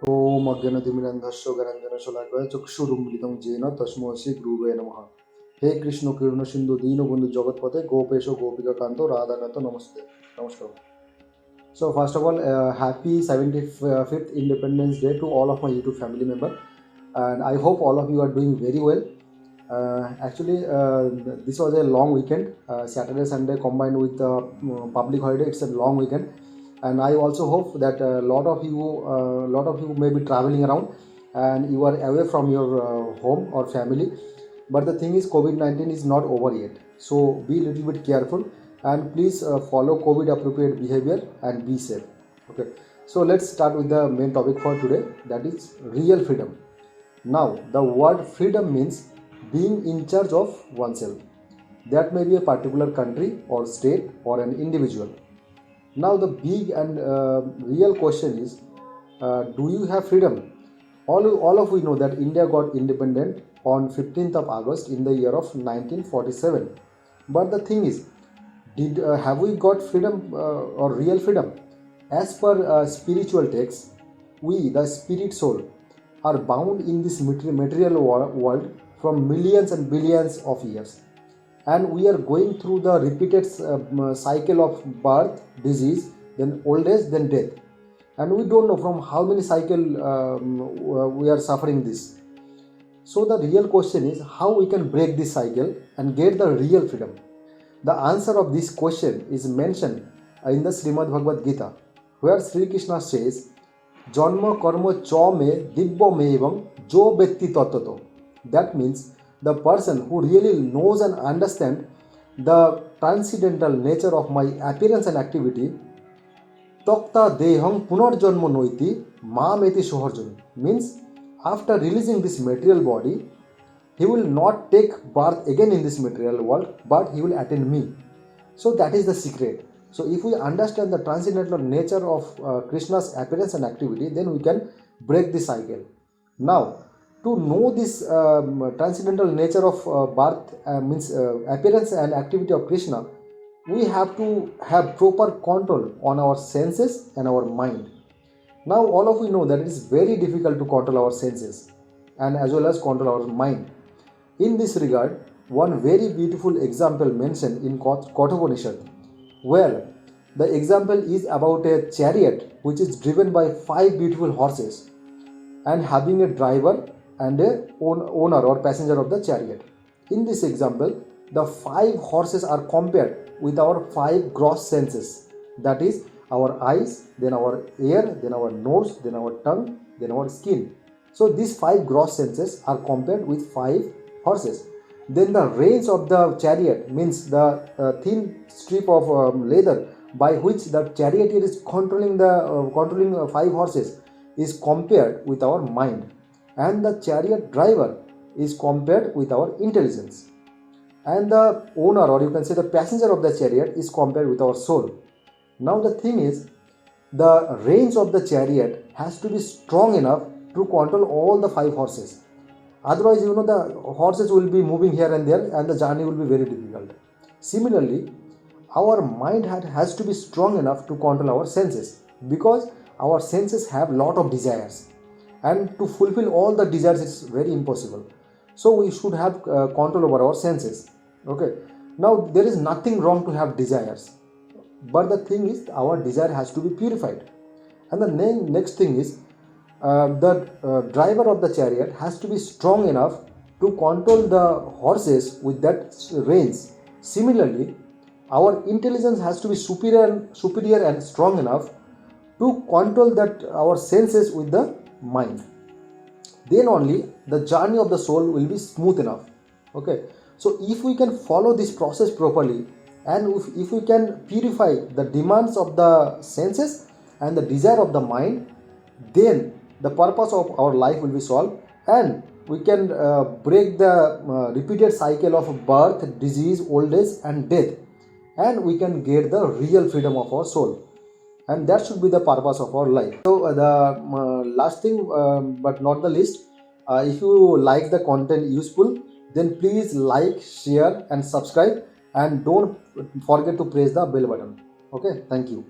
ओम अज्ञानतिमिरन्धस्य ज्ञानाञ्जनशलाकया चक्षुरुन्मिलितं येन तस्मै श्री गुरुवे नमः। हे कृष्ण करुण सिंधु दीनबंधु जगतपते गोपेश गोपिका कांतो राधाकांतो नमस्ते। नमस्कार. So first of all, happy 75th Independence Day to all of my YouTube family members, and I hope all of you are doing very well. Actually, this was a long weekend. Saturday, Sunday combined with public holiday. It's a long weekend, and I also hope that a lot of you may be traveling around, and you are away from your home or family. But the thing is, COVID-19 is not over yet. So be a little bit careful, and please follow COVID appropriate behavior and be safe. Okay. So let's start with the main topic for today. That is real freedom. Now, the word freedom means being in charge of oneself. That may be a particular country or state or an individual. Now the big and real question is, do you have freedom? All of we know that India got independent on 15th of August in the year of 1947. But the thing is, have we got freedom or real freedom? As per spiritual texts, we, the spirit soul, are bound in this material world from millions and billions of years, and we are going through the repeated cycle of birth, disease, then old age, then death, and we don't know from how many cycle we are suffering this. So the real question is how we can break this cycle and get the real freedom. The answer of this question is mentioned in the Srimad-Bhagbat Gita, where Sri Krishna says, Janma karma cha me divya me evam jo vetti tattvato. That means the person who really knows and understands the transcendental nature of my appearance and activity, Takta dehang punarjanma noiti mameti soharjun, means after releasing this material body, he will not take birth again in this material world, but he will attain me. So that is the secret. So if we understand the transcendental nature of Krishna's appearance and activity, then we can break the cycle. Now, to know this transcendental nature of birth, means appearance and activity of Krishna, we have to have proper control on our senses and our mind. Now all of we know that it is very difficult to control our senses and as well as control our mind. In this regard, one very beautiful example mentioned in KATHO-UPANISHADA, where the example is about a chariot which is driven by 5 beautiful horses and having a driver and a owner or passenger of the chariot. In this example, the 5 horses are compared with our 5 gross senses, that is our eyes, then our ear, then our nose, then our tongue, then our skin. So these 5 gross senses are compared with 5 horses. Then the reins of the chariot, means the thin strip of leather by which the charioteer is controlling 5 horses, is compared with our mind, and the chariot driver is compared with our intelligence, and the owner, or you can say the passenger of the chariot, is compared with our soul. Now the thing is, the reins of the chariot has to be strong enough to control all the 5 horses. Otherwise, the horses will be moving here and there and the journey will be very difficult. Similarly, our mind has to be strong enough to control our senses, because our senses have lot of desires, and to fulfill all the desires is very impossible. So we should have control over our senses. Okay. Now there is nothing wrong to have desires, but the thing is our desire has to be purified. And the next thing is the driver of the chariot has to be strong enough to control the horses with that reins. Similarly, our intelligence has to be superior and strong enough to control that our senses with the mind. Then only the journey of the soul will be smooth enough. Okay. So if we can follow this process properly, and if we can purify the demands of the senses and the desire of the mind, then the purpose of our life will be solved, and we can break the repeated cycle of birth, disease, old age and death, and we can get the real freedom of our soul. And that should be the purpose of our life. So the last thing, but not the least, if you like the content useful, then please like, share and subscribe, and don't forget to press the bell button. Okay, thank you.